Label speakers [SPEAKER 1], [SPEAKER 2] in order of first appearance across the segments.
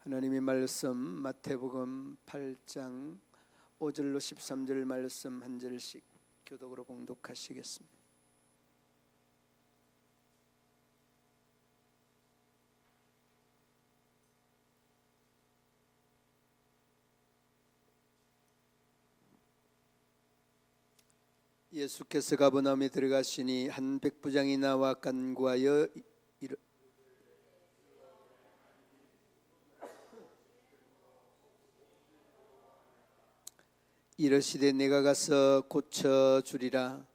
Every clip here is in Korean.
[SPEAKER 1] 하나님의 말씀 마태복음 8장 5절로 13절 말씀 한 절씩 교독으로 봉독하시겠습니다. 예수께서 가버나움에 들어가시니 한 백부장이 나와 간구하여 이르시되 내가 가서 고쳐 주리라.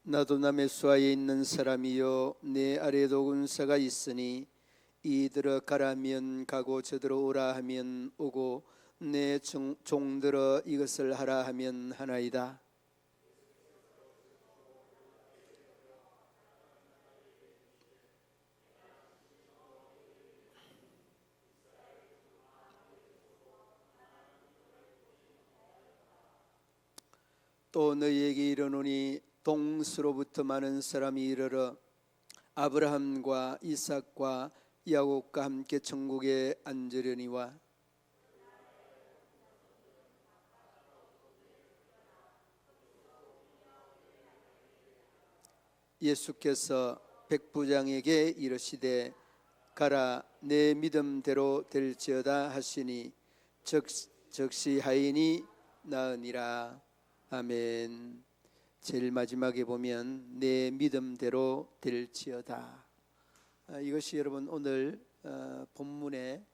[SPEAKER 1] 나도 남의 수하에 있는 사람이요 내 아래도 군사가 있으니 이들어 가라면 가고 저들어 오라 하면 오고 내 종들어 이것을 하라 하면 하나이다. 또 너희에게 이르노니 동서로부터 많은 사람이 이르러 아브라함과 이삭과 야곱과 함께 천국에 앉으려니와 예수께서 백부장에게 이르시되 가라 내 믿음대로 될지어다 하시니 즉시 하인이 나으니라. 아멘. 제일 마지막에 보면 내 믿음대로 될지어다. 이것이 여러분 오늘 본문의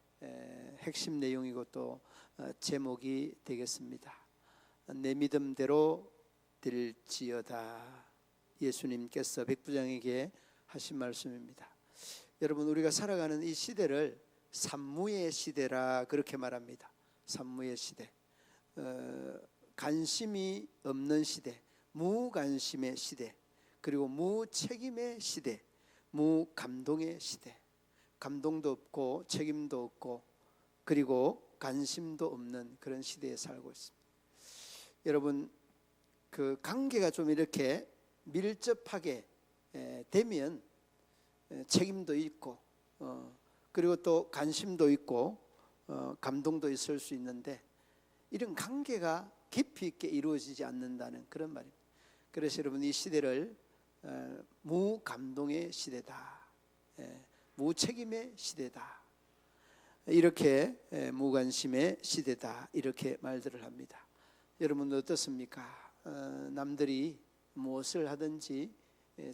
[SPEAKER 1] 핵심 내용이고 또 제목이 되겠습니다. 내 믿음대로 될지어다. 예수님께서 백부장에게 하신 말씀입니다. 여러분 우리가 살아가는 이 시대를 산무의 시대라 그렇게 말합니다. 산무의 시대, 관심이 없는 시대, 무관심의 시대, 그리고 무책임의 시대, 무감동의 시대. 감동도 없고 책임도 없고 그리고 관심도 없는 그런 시대에 살고 있습니다. 여러분 그 관계가 좀 이렇게 밀접하게 되면 책임도 있고 그리고 또 관심도 있고 감동도 있을 수 있는데 이런 관계가 깊이 있게 이루어지지 않는다는 그런 말입니다. 그래서 여러분 이 시대를 무감동의 시대다, 무책임의 시대다, 이렇게 무관심의 시대다 이렇게 말들을 합니다. 여러분 어떻습니까? 남들이 무엇을 하든지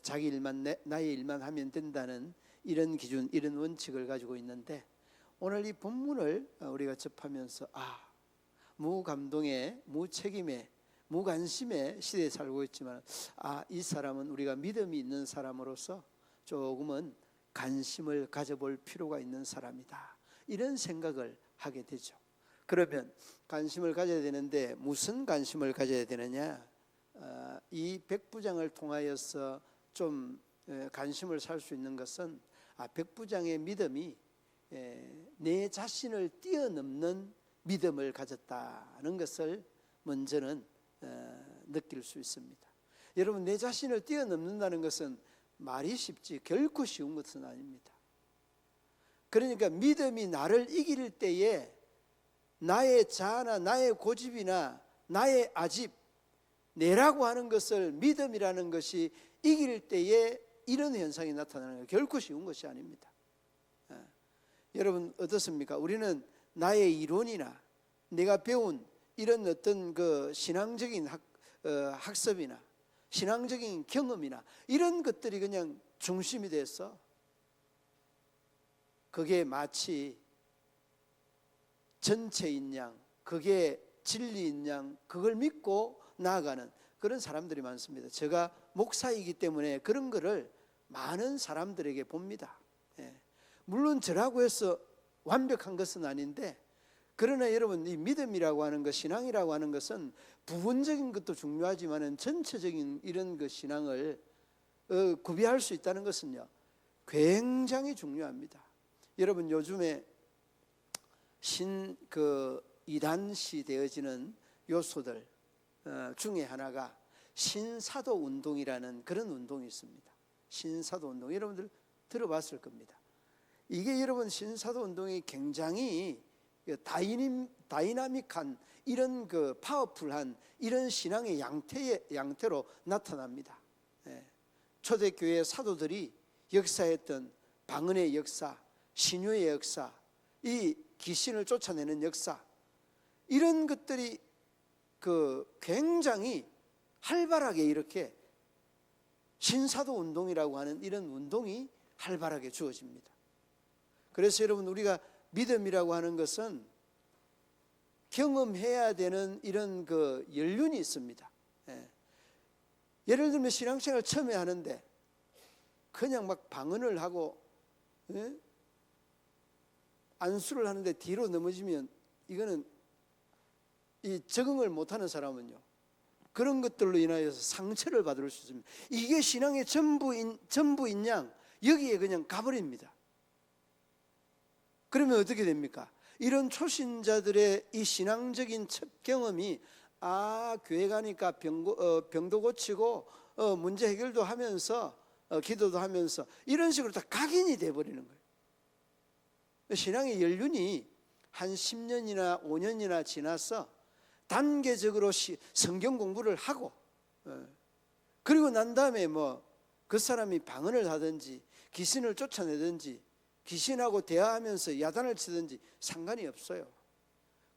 [SPEAKER 1] 자기 일만 나의 일만 하면 된다는 이런 기준, 이런 원칙을 가지고 있는데 오늘 이 본문을 우리가 접하면서 무감동의, 무책임의, 무관심의 시대에 살고 있지만 이 사람은 우리가 믿음이 있는 사람으로서 조금은 관심을 가져볼 필요가 있는 사람이다, 이런 생각을 하게 되죠. 그러면 관심을 가져야 되는데 무슨 관심을 가져야 되느냐? 이 백부장을 통하여서 좀 관심을 살 수 있는 것은 백부장의 믿음이 내 자신을 뛰어넘는 믿음을 가졌다는 것을 먼저는 느낄 수 있습니다. 여러분 내 자신을 뛰어넘는다는 것은 말이 쉽지 결코 쉬운 것은 아닙니다. 그러니까 믿음이 나를 이길 때에 나의 자아나 나의 고집이나 나의 아집, 내라고 하는 것을 믿음이라는 것이 이길 때에 이런 현상이 나타나는 거 결코 쉬운 것이 아닙니다. 여러분 어떻습니까? 우리는 나의 이론이나 내가 배운 이런 어떤 그 신앙적인 학습이나 신앙적인 경험이나 이런 것들이 그냥 중심이 돼서 그게 마치 전체인 양, 그게 진리인 양, 그걸 믿고 나아가는 그런 사람들이 많습니다. 제가 목사이기 때문에 그런 거를 많은 사람들에게 봅니다. 물론 저라고 해서 완벽한 것은 아닌데 그러나 여러분 이 믿음이라고 하는 것, 신앙이라고 하는 것은 부분적인 것도 중요하지만 전체적인 이런 그 신앙을 구비할 수 있다는 것은요 굉장히 중요합니다. 여러분 요즘에 이단시 되어지는 요소들 중에 하나가 신사도 운동이라는 그런 운동이 있습니다. 신사도 운동, 여러분들 들어봤을 겁니다. 이게 여러분 신사도 운동이 굉장히 다이나믹한 이런 파워풀한 이런 신앙의 양태로 나타납니다. 초대교회 사도들이 역사했던 방언의 역사, 신유의 역사, 이 귀신을 쫓아내는 역사, 이런 것들이 굉장히 활발하게 이렇게 신사도 운동이라고 하는 이런 운동이 활발하게 주어집니다. 그래서 여러분, 우리가 믿음이라고 하는 것은 경험해야 되는 이런 연륜이 있습니다. 예를 들면 신앙생활 처음에 하는데 그냥 막 방언을 하고 안수를 하는데 뒤로 넘어지면 이거는 이 적응을 못하는 사람은요, 그런 것들로 인하여서 상처를 받을 수 있습니다. 이게 신앙의 전부인 양 여기에 그냥 가버립니다. 그러면 어떻게 됩니까? 이런 초신자들의 이 신앙적인 첫 경험이 교회 가니까 병도 고치고 문제 해결도 하면서 기도도 하면서 이런 식으로 다 각인이 돼버리는 거예요. 신앙의 연륜이 한 10년이나 5년이나 지나서 단계적으로 성경 공부를 하고 그리고 난 다음에 그 사람이 방언을 하든지 귀신을 쫓아내든지 귀신하고 대화하면서 야단을 치든지 상관이 없어요.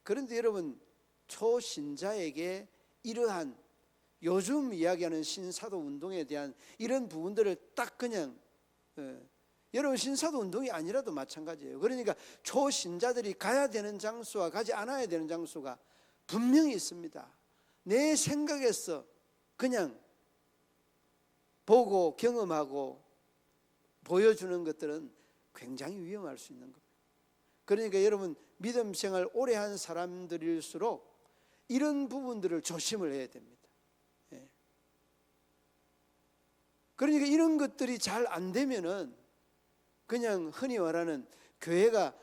[SPEAKER 1] 그런데 여러분, 초신자에게 이러한 요즘 이야기하는 신사도 운동에 대한 이런 부분들을 딱 그냥 여러분, 신사도 운동이 아니라도 마찬가지예요. 그러니까 초신자들이 가야 되는 장소와 가지 않아야 되는 장소가 분명히 있습니다. 내 생각에서 그냥 보고 경험하고 보여주는 것들은 굉장히 위험할 수 있는 겁니다. 그러니까 여러분, 믿음 생활 오래 한 사람들일수록 이런 부분들을 조심을 해야 됩니다. 그러니까 이런 것들이 잘 안 되면은 그냥 흔히 말하는 교회가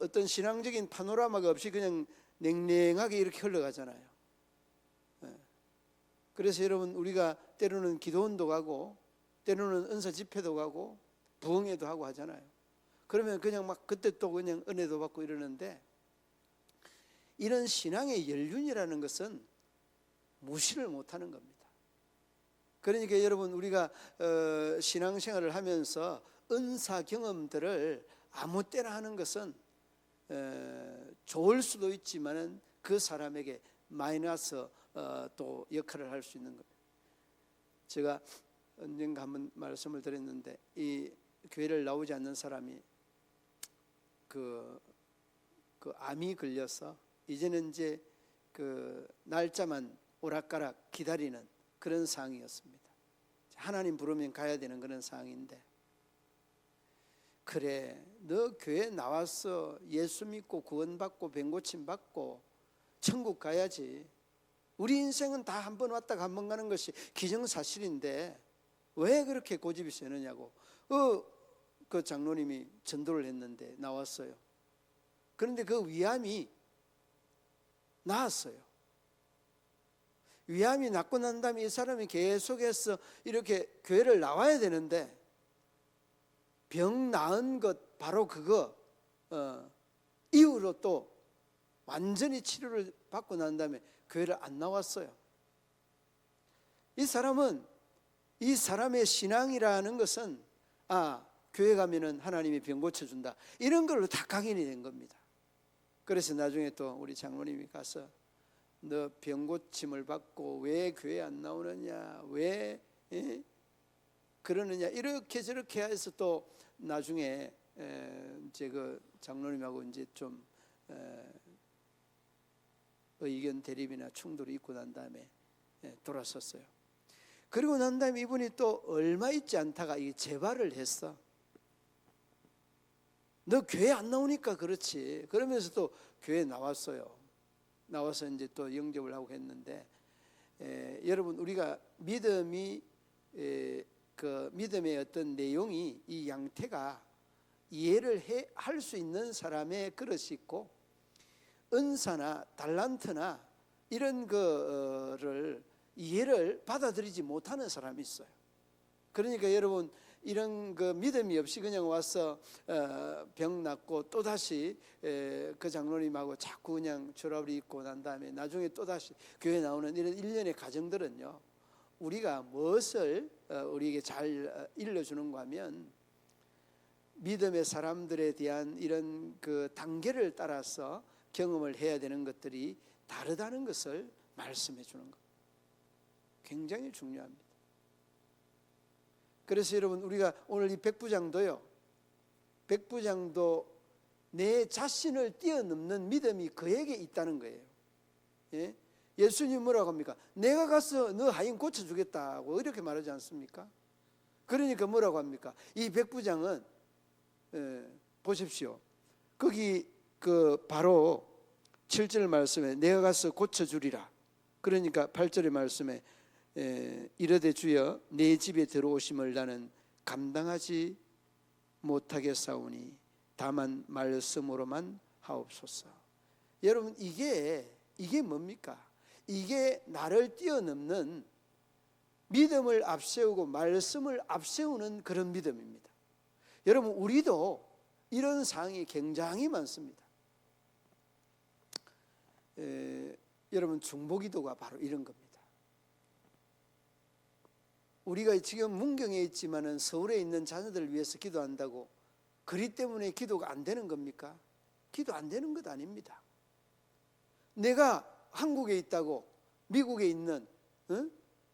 [SPEAKER 1] 어떤 신앙적인 파노라마가 없이 그냥 냉랭하게 이렇게 흘러가잖아요. 그래서 여러분, 우리가 때로는 기도원도 가고 때로는 은사 집회도 가고 부흥회도 하고 하잖아요. 그러면 그냥 막 그때 또 그냥 은혜도 받고 이러는데, 이런 신앙의 연륜이라는 것은 무시를 못하는 겁니다. 그러니까 여러분, 우리가 신앙생활을 하면서 은사 경험들을 아무 때나 하는 것은 좋을 수도 있지만은 그 사람에게 마이너스 또 역할을 할 수 있는 겁니다. 제가 언젠가 한번 말씀을 드렸는데, 이 교회를 나오지 않는 사람이 그 암이 걸려서 이제는 이제 날짜만 오락가락 기다리는 그런 상황이었습니다. 하나님 부르면 가야 되는 그런 상황인데, 그래, 너 교회 나와서 예수 믿고 구원받고 병고침 받고 천국 가야지. 우리 인생은 다 한 번 왔다가 한 번 가는 것이 기정사실인데 왜 그렇게 고집이 세느냐고 그 장로님이 전도를 했는데 나왔어요. 그런데 그 위암이 나았어요. 위암이 낫고 난 다음에 이 사람이 계속해서 이렇게 교회를 나와야 되는데, 병 나은 것 바로 그거 이후로 또 완전히 치료를 받고 난 다음에 교회를 안 나왔어요. 이 사람은, 이 사람의 신앙이라는 것은 교회 가면은 하나님이 병 고쳐준다, 이런 걸로 다 각인이 된 겁니다. 그래서 나중에 또 우리 장로님이 가서 너 병 고침을 받고 왜 교회 안 나오느냐, 왜 그러느냐, 이렇게 저렇게 해서 또 나중에 이제 그 장로님하고 이제 좀 의견 대립이나 충돌이 있고 난 다음에 돌아섰어요. 그리고 난 다음에 이분이 또 얼마 있지 않다가 이 재발을 했어. 너 교회 안 나오니까 그렇지. 그러면서 또 교회 나왔어요. 나와서 이제 또 영접을 하고 했는데, 여러분, 우리가 믿음이 그 믿음의 어떤 내용이, 이 양태가 이해를 할 수 있는 사람의 그릇이 있고, 은사나 달란트나 이런 거를 이해를 받아들이지 못하는 사람이 있어요. 그러니까 여러분, 이런 그 믿음이 없이 그냥 와서 병 낫고 또다시 그 장로님하고 자꾸 그냥 졸업을 입고 난 다음에 나중에 또다시 교회 나오는 이런 일련의 가정들은요, 우리가 무엇을 우리에게 잘 일러주는가 하면, 믿음의 사람들에 대한 이런 그 단계를 따라서 경험을 해야 되는 것들이 다르다는 것을 말씀해 주는 것. 굉장히 중요합니다. 그래서 여러분, 우리가 오늘 이 백부장도요, 백부장도 내 자신을 뛰어넘는 믿음이 그에게 있다는 거예요. 예? 예수님 뭐라고 합니까? 내가 가서 너 하인 고쳐주겠다고 이렇게 말하지 않습니까? 그러니까 뭐라고 합니까? 이 백부장은 보십시오. 거기 그 바로 7절 말씀에 내가 가서 고쳐주리라. 그러니까 8절의 말씀에 이르되 주여 내 집에 들어오심을 나는 감당하지 못하겠사오니 다만 말씀으로만 하옵소서. 여러분, 이게 뭡니까? 이게 나를 뛰어넘는 믿음을 앞세우고 말씀을 앞세우는 그런 믿음입니다. 여러분, 우리도 이런 상황이 굉장히 많습니다. 여러분, 중보기도가 바로 이런 겁니다. 우리가 지금 문경에 있지만은 서울에 있는 자녀들을 위해서 기도한다고 그리 때문에 기도가 안 되는 겁니까? 기도 안 되는 것 아닙니다. 내가 한국에 있다고 미국에 있는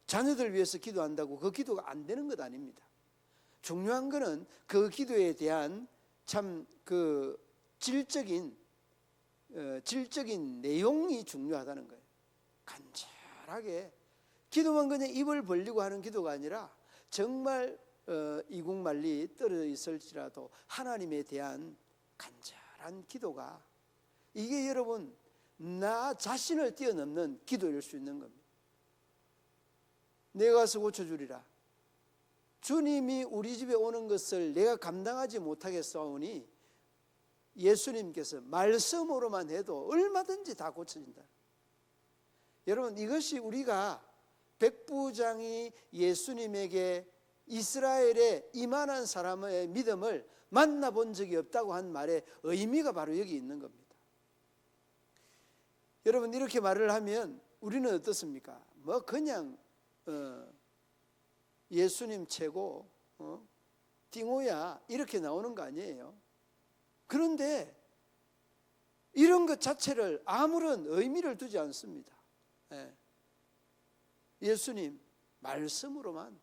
[SPEAKER 1] 자녀들 위해서 기도한다고 그 기도가 안 되는 것 아닙니다. 중요한 것은 그 기도에 대한 참 그 질적인 내용이 중요하다는 거예요. 간절하게 기도만 그냥 입을 벌리고 하는 기도가 아니라 정말 이국만리 떨어져 있을지라도 하나님에 대한 간절한 기도가, 이게 여러분 나 자신을 뛰어넘는 기도일 수 있는 겁니다. 내가 가서 고쳐주리라. 주님이 우리 집에 오는 것을 내가 감당하지 못하겠사오니 예수님께서 말씀으로만 해도 얼마든지 다 고쳐진다. 여러분, 이것이 우리가 백부장이 예수님에게 이스라엘의 이만한 사람의 믿음을 만나본 적이 없다고 한 말의 의미가 바로 여기 있는 겁니다. 여러분, 이렇게 말을 하면 우리는 어떻습니까? 뭐 그냥 예수님 최고, 띵호야 이렇게 나오는 거 아니에요. 그런데 이런 것 자체를 아무런 의미를 두지 않습니다. 예수님 말씀으로만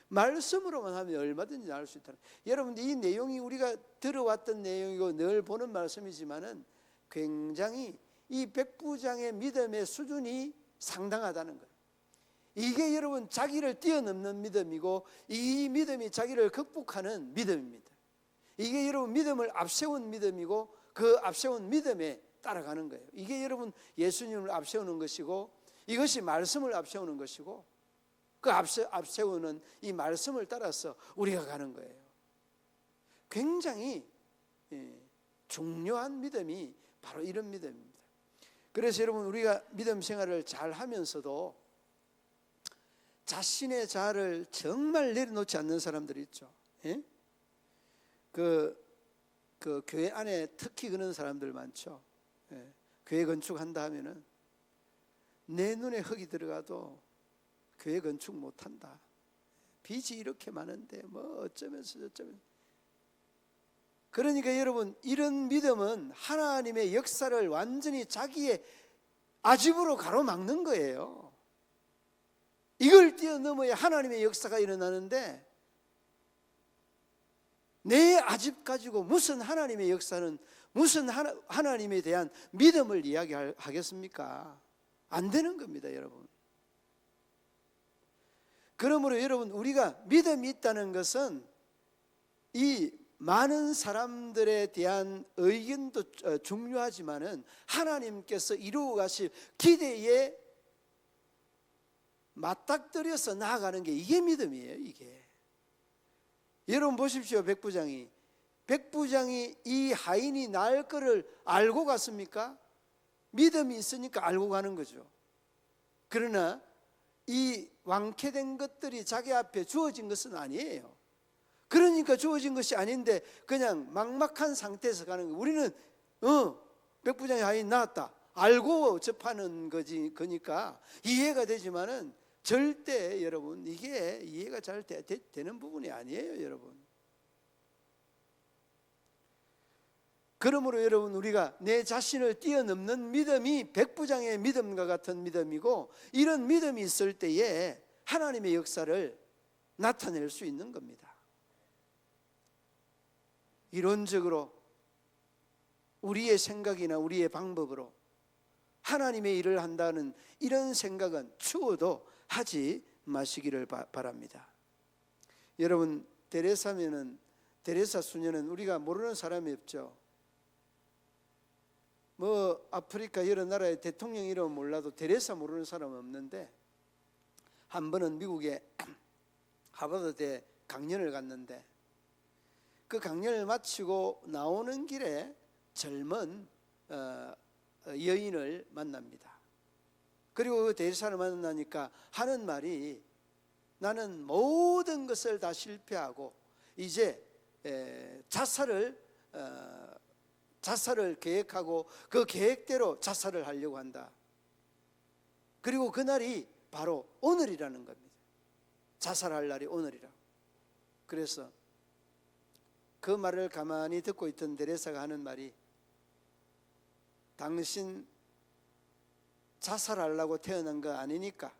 [SPEAKER 1] 하면 얼마든지 나을 수 있다. 여러분, 이 내용이 우리가 들어왔던 내용이고 늘 보는 말씀이지만은 굉장히 이 백부장의 믿음의 수준이 상당하다는 거예요. 이게 여러분 자기를 뛰어넘는 믿음이고 이 믿음이 자기를 극복하는 믿음입니다. 이게 여러분 믿음을 앞세운 믿음이고 그 앞세운 믿음에 따라가는 거예요. 이게 여러분 예수님을 앞세우는 것이고 이것이 말씀을 앞세우는 것이고 그 앞세우는 이 말씀을 따라서 우리가 가는 거예요. 굉장히 중요한 믿음이 바로 이런 믿음입니다. 그래서 여러분, 우리가 믿음 생활을 잘 하면서도 자신의 자아를 정말 내려놓지 않는 사람들이 있죠. 그 교회 안에 특히 그런 사람들 많죠. 교회 건축한다 하면은 내 눈에 흙이 들어가도 교회 건축 못한다. 빚이 이렇게 많은데 뭐 어쩌면서 저쩌면서. 그러니까 여러분, 이런 믿음은 하나님의 역사를 완전히 자기의 아집으로 가로막는 거예요. 이걸 뛰어넘어야 하나님의 역사가 일어나는데 내 아집 가지고 무슨 하나님의 역사는, 무슨 하나님에 대한 믿음을 이야기하겠습니까? 안 되는 겁니다, 여러분. 그러므로 여러분, 우리가 믿음이 있다는 것은 이 많은 사람들에 대한 의견도 중요하지만은 하나님께서 이루어 가실 기대에 맞닥뜨려서 나아가는 게 이게 믿음이에요. 이게 여러분 보십시오. 백부장이 백부장이 이 하인이 날 거를 알고 갔습니까? 믿음이 있으니까 알고 가는 거죠. 그러나 이 완쾌된 것들이 자기 앞에 주어진 것은 아니에요. 그러니까 주어진 것이 아닌데 그냥 막막한 상태에서 가는 거예요. 우리는 백부장의 하인 나왔다 알고 접하는 거니까 이해가 되지만은 절대 여러분 이게 이해가 잘 되는 부분이 아니에요, 여러분. 그러므로 여러분 우리가 내 자신을 뛰어넘는 믿음이 백부장의 믿음과 같은 믿음이고, 이런 믿음이 있을 때에 하나님의 역사를 나타낼 수 있는 겁니다. 이론적으로 우리의 생각이나 우리의 방법으로 하나님의 일을 한다는 이런 생각은 추워도 하지 마시기를 바랍니다. 여러분 데레사 수녀는 우리가 모르는 사람이 없죠. 뭐 아프리카 여러 나라의 대통령 이름 몰라도 데레사 모르는 사람은 없는데, 한 번은 미국의 하버드대 강연을 갔는데 그 강연을 마치고 나오는 길에 젊은 여인을 만납니다. 그리고 그 데레사를 만나니까 하는 말이, 나는 모든 것을 다 실패하고 이제 자살을 계획하고 그 계획대로 자살을 하려고 한다. 그리고 그날이 바로 오늘이라는 겁니다. 자살할 날이 오늘이라고. 그래서 그 말을 가만히 듣고 있던 데레사가 하는 말이, 당신 자살하려고 태어난 거 아니니까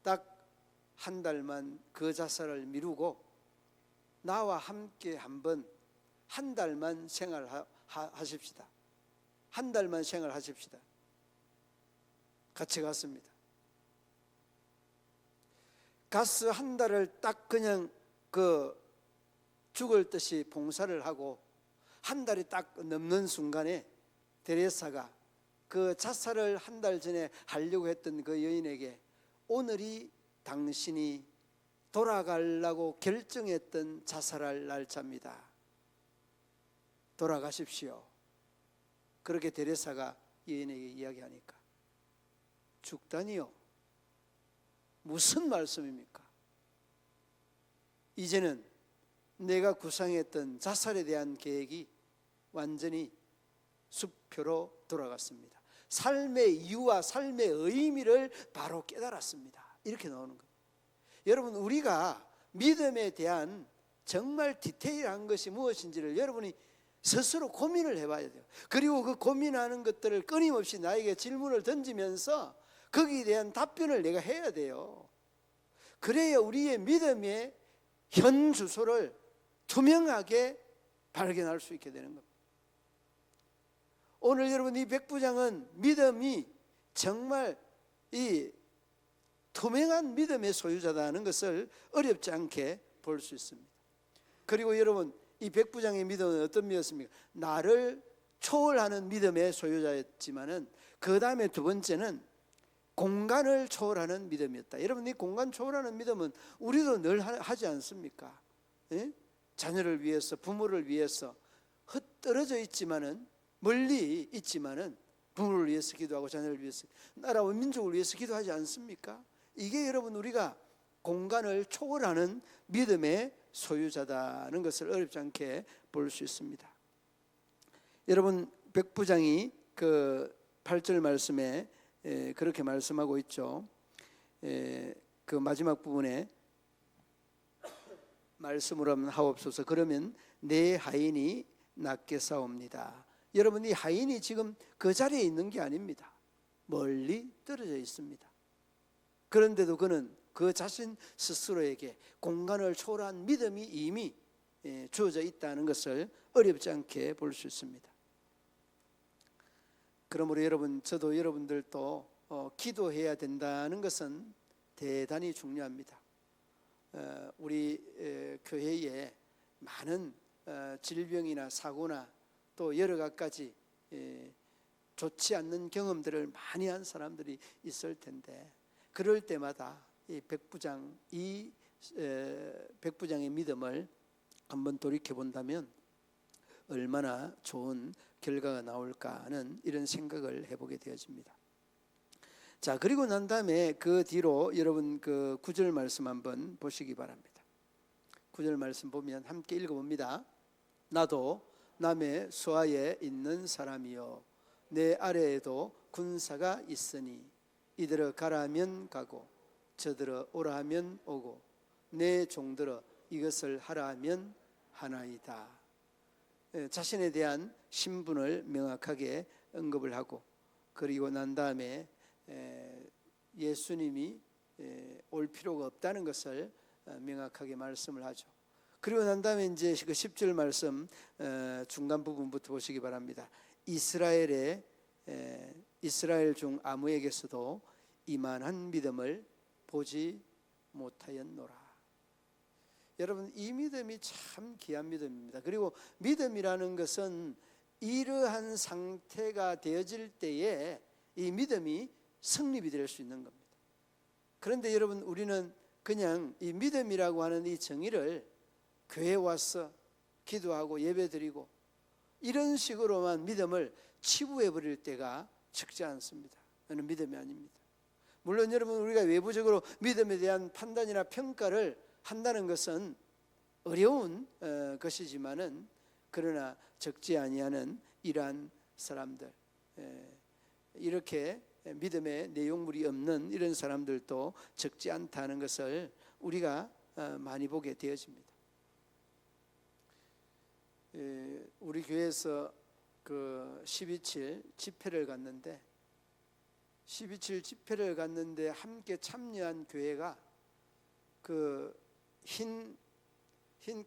[SPEAKER 1] 딱 한 달만 그 자살을 미루고 나와 함께 한번 한 달만 생활하십시다. 한 달만 생활하십시다. 같이 갔습니다. 가서 한 달을 딱 그냥 죽을 듯이 봉사를 하고, 한 달이 딱 넘는 순간에 데레사가 그 자살을 한 달 전에 하려고 했던 그 여인에게, 오늘이 당신이 돌아가려고 결정했던 자살할 날짜입니다. 돌아가십시오. 그렇게 데레사가 여인에게 이야기하니까, 죽다니요? 무슨 말씀입니까? 이제는 내가 구상했던 자살에 대한 계획이 완전히 수표로 돌아갔습니다. 삶의 이유와 삶의 의미를 바로 깨달았습니다. 이렇게 나오는 겁니다. 여러분, 우리가 믿음에 대한 정말 디테일한 것이 무엇인지를 여러분이 스스로 고민을 해봐야 돼요. 그리고 그 고민하는 것들을 끊임없이 나에게 질문을 던지면서 거기에 대한 답변을 내가 해야 돼요. 그래야 우리의 믿음의 현 주소를 투명하게 발견할 수 있게 되는 겁니다. 오늘 여러분, 이 백부장은 믿음이 정말 이 투명한 믿음의 소유자다는 것을 어렵지 않게 볼 수 있습니다. 그리고 여러분, 이 백부장의 믿음은 어떤 믿음이었습니까? 나를 초월하는 믿음의 소유자였지만은 그 다음에 두 번째는 공간을 초월하는 믿음이었다. 여러분, 이 공간 초월하는 믿음은 우리도 늘 하지 않습니까? 예? 자녀를 위해서, 부모를 위해서 흩어져 있지만은, 멀리 있지만은 부모를 위해서 기도하고 자녀를 위해서, 나라와 민족을 위해서 기도하지 않습니까? 이게 여러분, 우리가 공간을 초월하는 믿음의 소유자다는 것을 어렵지 않게 볼 수 있습니다. 여러분, 백부장이 그 8절 말씀에 그렇게 말씀하고 있죠. 그 마지막 부분에 말씀으로 하면 하옵소서. 그러면 내 하인이 낫게 싸웁니다. 여러분, 이 하인이 지금 그 자리에 있는 게 아닙니다. 멀리 떨어져 있습니다. 그런데도 그는 그 자신 스스로에게 공간을 초월한 믿음이 이미 주어져 있다는 것을 어렵지 않게 볼 수 있습니다. 그러므로 여러분, 저도 여러분들도 기도해야 된다는 것은 대단히 중요합니다. 우리 교회에 많은 질병이나 사고나 또 여러 가지 좋지 않는 경험들을 많이 한 사람들이 있을 텐데, 그럴 때마다 이 백부장의 믿음을 한번 돌이켜 본다면 얼마나 좋은 결과가 나올까 하는 이런 생각을 해보게 되어집니다. 자, 그리고 난 다음에 그 뒤로 여러분 그 9절 말씀 한번 보시기 바랍니다. 9절 말씀 보면 함께 읽어봅니다. 나도 남의 수하에 있는 사람이요 내 아래에도 군사가 있으니 이들어 가라하면 가고 저들어 오라 하면 오고 내 종들어 이것을 하라 하면 하나이다. 자신에 대한 신분을 명확하게 언급을 하고 그리고 난 다음에 예수님이 올 필요가 없다는 것을 명확하게 말씀을 하죠. 그리고 난 다음에 이제 그 10절 말씀 중간 부분부터 보시기 바랍니다. 이스라엘 중 아무에게서도 이만한 믿음을 보지 못하였노라. 여러분, 이 믿음이 참 귀한 믿음입니다. 그리고 믿음이라는 것은 이러한 상태가 되어질 때에 이 믿음이 성립이 될 수 있는 겁니다. 그런데 여러분, 우리는 그냥 이 믿음이라고 하는 이 정의를 교회에 와서 기도하고 예배드리고 이런 식으로만 믿음을 치부해 버릴 때가 적지 않습니다. 그는 믿음이 아닙니다. 물론 여러분, 우리가 외부적으로 믿음에 대한 판단이나 평가를 한다는 것은 어려운 것이지만은 그러나 적지 아니하는 이러한 사람들, 이렇게 믿음의 내용물이 없는 이런 사람들도 적지 않다는 것을 우리가 많이 보게 되어집니다. 우리 교회에서 그 12.7 집회를 갔는데 12.7 집회를 갔는데 함께 참여한 교회가 그 흰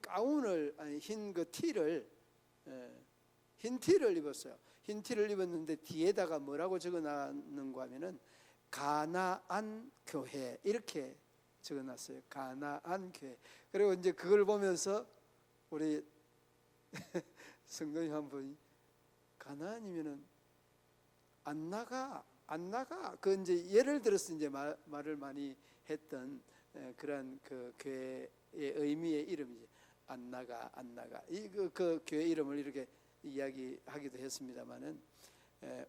[SPEAKER 1] 가운을 아니 흰 그 티를 흰 티를 입었어요. 흰 티를 입었는데 뒤에다가 뭐라고 적어놨는가 하면은 가나안 교회 이렇게 적어놨어요. 가나안 교회. 그리고 이제 그걸 보면서 우리 성도님 한 분이 가나안이면은 안 나가 그 이제 예를 들어서 이제 말을 많이 했던 그런 그 교회의 의미의 이름이지. 안 나가 그 교회 이름을 이렇게 이야기하기도 했습니다만은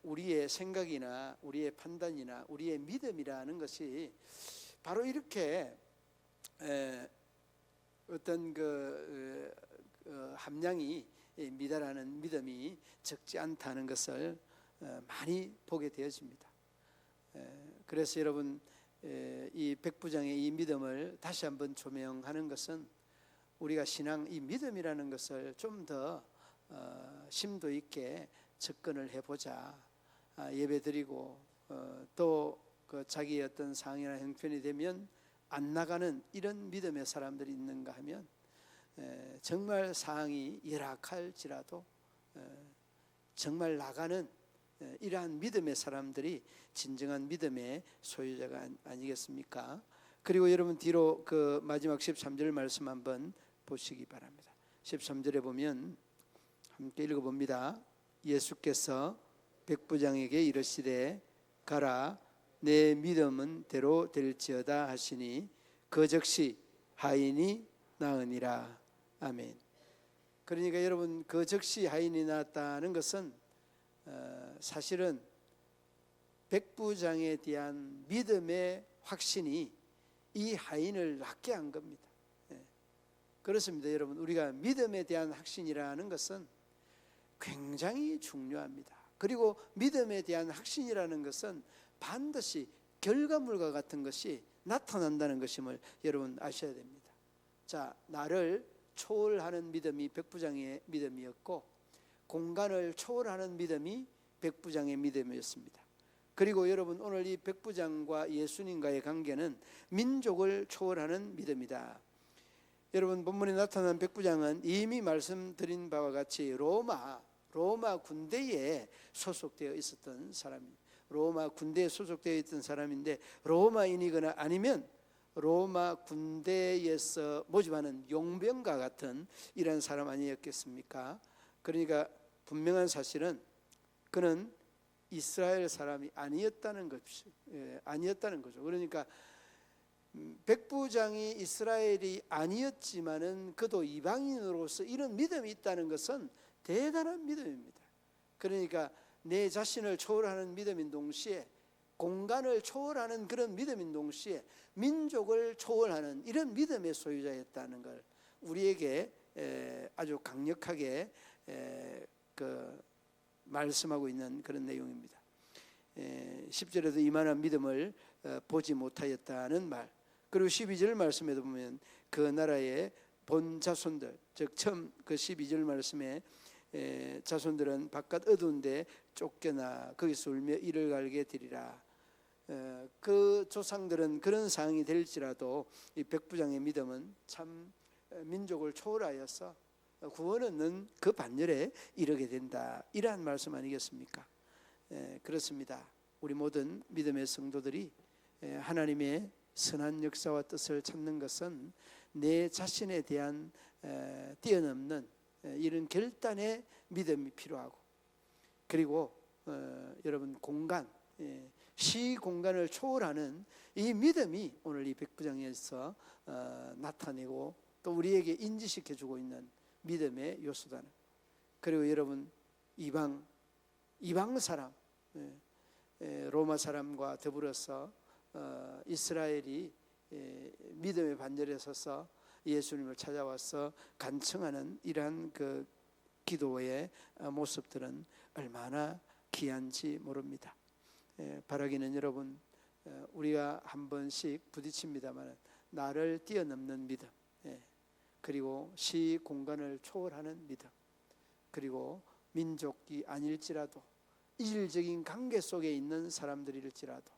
[SPEAKER 1] 우리의 생각이나 우리의 판단이나 우리의 믿음이라는 것이 바로 이렇게 어떤 그 함량이 미달하는 믿음이 적지 않다는 것을 많이 보게 되어집니다. 그래서 여러분, 이 백부장의 이 믿음을 다시 한번 조명하는 것은 우리가 신앙 이 믿음이라는 것을 좀 더 심도 있게 접근을 해보자. 예배드리고 또 그 자기의 어떤 상황이나 형편이 되면 안 나가는 이런 믿음의 사람들이 있는가 하면 정말 상황이 열악할지라도 정말 나가는 이러한 믿음의 사람들이 진정한 믿음의 소유자가 아니겠습니까? 그리고 여러분 뒤로 그 마지막 13절 말씀 한번 보시기 바랍니다. 13절에 보면 함께 읽어봅니다. 예수께서 백부장에게 이르시되 가라 내 믿음은 대로 될지어다 하시니 그 즉시 하인이 나으니라. 아멘. 그러니까 여러분, 그 즉시 하인이 나았다는 것은 사실은 백부장에 대한 믿음의 확신이 이 하인을 낫게 한 겁니다. 그렇습니다. 여러분, 우리가 믿음에 대한 확신이라는 것은 굉장히 중요합니다. 그리고 믿음에 대한 확신이라는 것은 반드시 결과물과 같은 것이 나타난다는 것임을 여러분 아셔야 됩니다. 자, 나를 초월하는 믿음이 백부장의 믿음이었고 공간을 초월하는 믿음이 백부장의 믿음이었습니다. 그리고 여러분, 오늘 이 백부장과 예수님과의 관계는 민족을 초월하는 믿음이다. 여러분, 본문에 나타난 백부장은 이미 말씀드린 바와 같이 로마 군대에 소속되어 있었던 사람입니다. 로마 군대에 소속되어 있던 사람인데 로마인이거나 아니면 로마 군대에서 모집하는 용병과 같은 이런 사람 아니었겠습니까? 그러니까 분명한 사실은 그는 이스라엘 사람이 아니었다는 거죠. 그러니까 백부장이 이스라엘이 아니었지만은 그도 이방인으로서 이런 믿음이 있다는 것은 대단한 믿음입니다. 그러니까 내 자신을 초월하는 믿음인 동시에 공간을 초월하는 그런 믿음인 동시에 민족을 초월하는 이런 믿음의 소유자였다는 걸 우리에게 아주 강력하게 말씀하고 있는 그런 내용입니다. 10절에도 이만한 믿음을 보지 못하였다는 말, 그리고 12절 말씀에도 보면 그 나라의 본 자손들, 즉 처음 그 12절 말씀에 자손들은 바깥 어두운 데 쫓겨나 거기서 울며 이를 갈게 되리라. 그 조상들은 그런 상황이 될지라도 이 백부장의 믿음은 참 민족을 초월하여서 구원 얻는 그 반열에 이르게 된다, 이러한 말씀 아니겠습니까? 그렇습니다. 우리 모든 믿음의 성도들이 하나님의 선한 역사와 뜻을 찾는 것은 내 자신에 대한 뛰어넘는 이런 결단의 믿음이 필요하고, 그리고 여러분 공간, 시공간을 초월하는 이 믿음이 오늘 이 백부장에서 나타내고 또 우리에게 인지시켜주고 있는 믿음의 요소다는. 그리고 여러분 이방 사람, 로마 사람과 더불어서 이스라엘이 믿음의 반열에 서서 예수님을 찾아와서 간청하는 이러한 그 기도의 모습들은 얼마나 귀한지 모릅니다. 바라기는 여러분, 우리가 한 번씩 부딪힙니다만 나를 뛰어넘는 믿음, 그리고 시 공간을 초월하는 믿음, 그리고 민족이 아닐지라도 이질적인 관계 속에 있는 사람들일지라도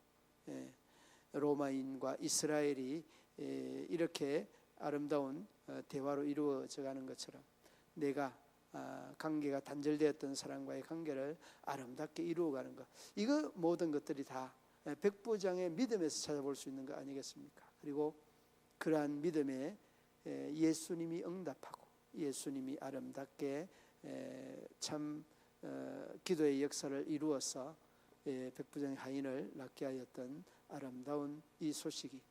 [SPEAKER 1] 로마인과 이스라엘이 이렇게 아름다운 대화로 이루어져 가는 것처럼 내가 관계가 단절되었던 사람과의 관계를 아름답게 이루어가는 것, 이거 모든 것들이 다 백부장의 믿음에서 찾아볼 수 있는 거 아니겠습니까? 그리고 그러한 믿음에 예수님이 응답하고 예수님이 아름답게 참 기도의 역사를 이루어서 백부장의 하인을 낫게 하였던 아름다운 이 소식이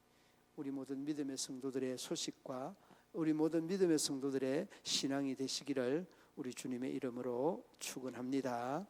[SPEAKER 1] 우리 모든 믿음의 성도들의 소식과 우리 모든 믿음의 성도들의 신앙이 되시기를 우리 주님의 이름으로 축원합니다.